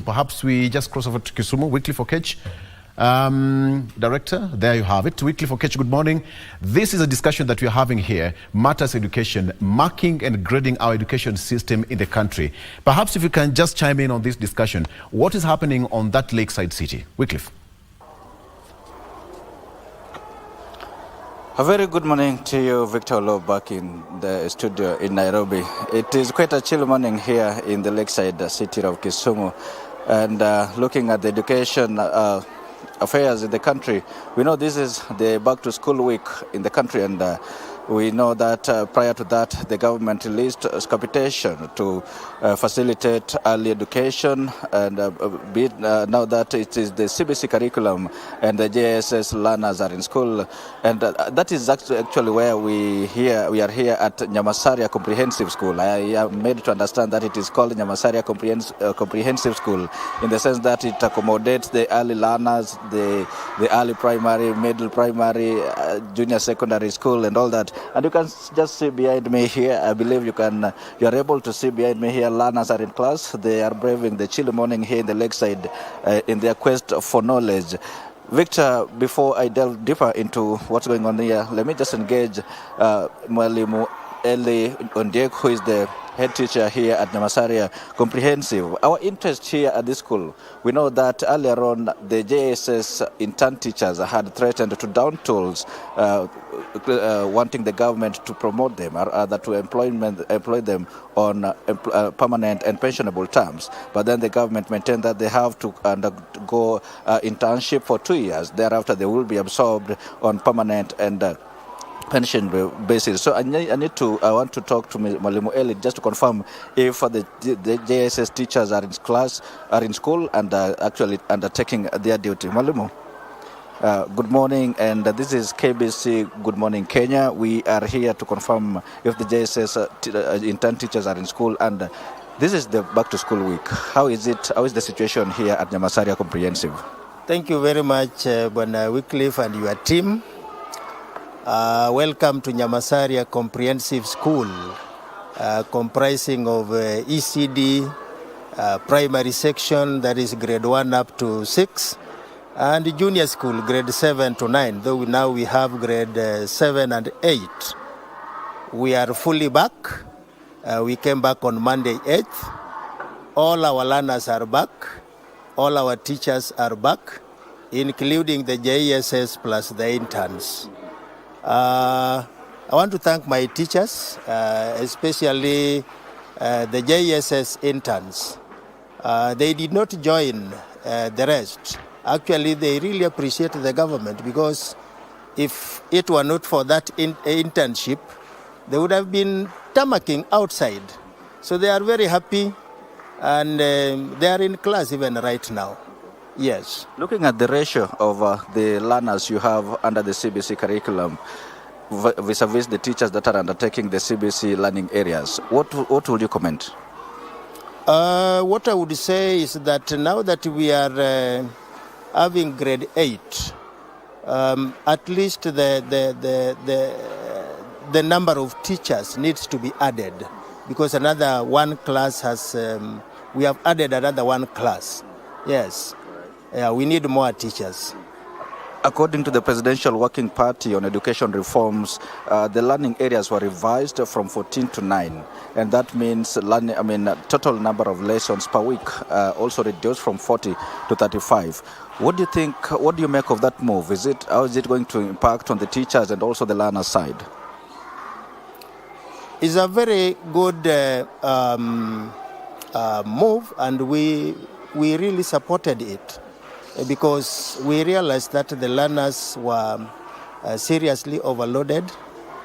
perhaps we just cross over to Kisumu. Wycliffe Okech, Director, there you have it. Wycliffe Okech, good morning. This is a discussion that we are having here, matters education, marking and grading our education system in the country. Perhaps if you can just chime in on this discussion, what is happening on that lakeside city? Wycliffe. A very good morning to you, Victor Lowe, back in the studio in Nairobi. It is quite a chill morning here in the lakeside city of Kisumu. And looking at the education affairs in the country, we know this is the back-to-school week in the country, and we know that prior to that, the government released capitation to facilitate early education, and now that it is the CBC curriculum and the JSS learners are in school, and that is actually where we are here at Nyamasaria Comprehensive School. I am made to understand that it is called Nyamasaria Comprehensive School in the sense that it accommodates the early learners, the early primary, middle primary, junior secondary school, and all that. And you can just see behind me here, I believe you are able to see behind me here, learners are in class. They are braving the chilly morning here in the lakeside in their quest for knowledge. Victor, before I delve deeper into what's going on here, let me just engage Mwalimu Eli Ondiek, who is the head teacher here at Nyamasaria Comprehensive. Our interest here at this school, we know that earlier on the JSS intern teachers had threatened to down tools, wanting the government to promote them or rather to employ them on permanent and pensionable terms. But then the government maintained that they have to undergo internship for 2 years. Thereafter, they will be absorbed on permanent and pension basis. So I want to talk to Mwalimu Eli just to confirm if the JSS teachers are in school and actually undertaking their duty. Mwalimu, good morning, and this is KBC Good Morning Kenya. We are here to confirm if the JSS intern teachers are in school, and this is the back to school week. How is the situation here at Nyamasaria Comprehensive? Thank you very much, Bwana Wycliffe and your team. Welcome to Nyamasaria Comprehensive School, comprising of ECD, primary section, that is grade 1 up to 6, and junior school, grade 7 to 9, though now we have grade 7 and 8. We are fully back. We came back on Monday 8th. All our learners are back. All our teachers are back, including the JSS plus the interns. I want to thank my teachers, especially the JSS interns. They did not join the rest. Actually, they really appreciate the government, because if it were not for that internship, they would have been tammacking outside. So they are very happy, and they are in class even right now. Yes. Looking at the ratio of the learners you have under the CBC curriculum vis-a-vis the teachers that are undertaking the CBC learning areas, what would you comment? What I would say is that now that we are having grade 8, at least the number of teachers needs to be added, because another one class has, we have added another one class. Yes. Yeah, we need more teachers. According to the Presidential Working Party on Education Reforms, the learning areas were revised from 14 to 9, and that means total number of lessons per week also reduced from 40 to 35. What do you think? What do you make of that move? How is it going to impact on the teachers and also the learner side? It's a very good move, and we really supported it, because we realized that the learners were seriously overloaded.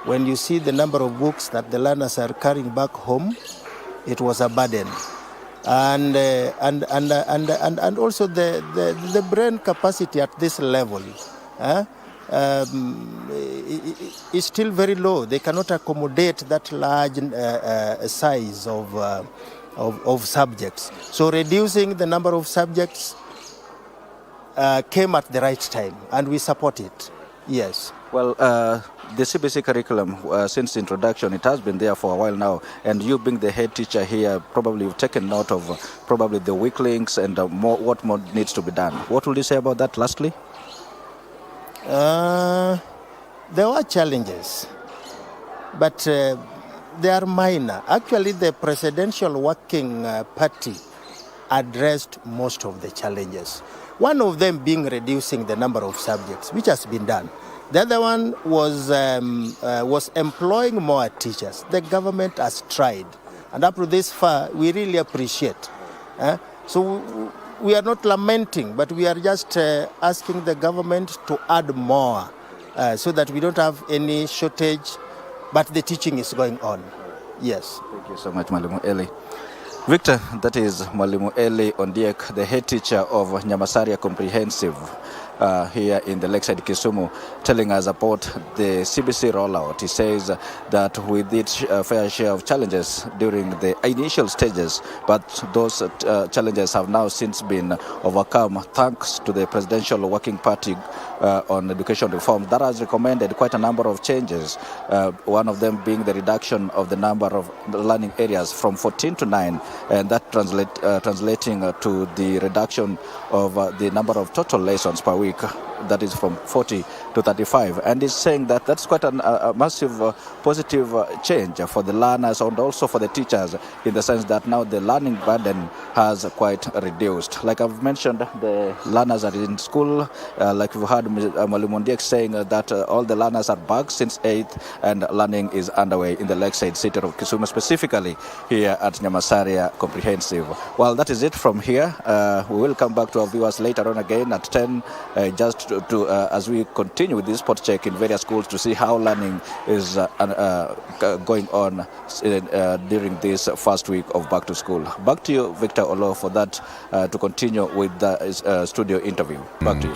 When you see the number of books that the learners are carrying back home, it was a burden. And also the brain capacity at this level is still very low. They cannot accommodate that large size of subjects. So reducing the number of subjects came at the right time, and we support it. Yes. Well, the CBC curriculum, since introduction, it has been there for a while now, and you being the head teacher here, probably you've taken note of probably the weak links and what more needs to be done. What will you say about that lastly? There were challenges, but they are minor. Actually, the presidential working party addressed most of the challenges. One of them being reducing the number of subjects, which has been done. The other one was employing more teachers. The government has tried, and up to this far, we really appreciate. So we are not lamenting, but we are just asking the government to add more so that we don't have any shortage, but the teaching is going on. Yes. Thank you so much, Mwalimu Eli. Victor, that is Mwalimu Eli Ondiek, the head teacher of Nyamasaria Comprehensive here in the Lakeside Kisumu, telling us about the CBC rollout. He says that with its fair share of challenges during the initial stages, but those challenges have now since been overcome thanks to the Presidential Working Party on education reform that has recommended quite a number of changes, one of them being the reduction of the number of learning areas from 14 to 9, and that translating to the reduction of the number of total lessons per week, that is from 40 to 35. And he's saying that that's quite a massive positive change for the learners and also for the teachers, in the sense that now the learning burden has quite reduced. Like I've mentioned, the learners are in school. Like we've heard Mwalimu Ondiek saying that all the learners are back since 8th, and learning is underway in the Lakeside city of Kisumu, specifically here at Nyamasaria Comprehensive. Well, that is it from here. We will come back to our viewers later on again at 10, just to as we continue with this spot check in various schools to see how learning is going on during this first week of back to school. Back to you, Victor Olo, for that to continue with the studio interview. Back to you.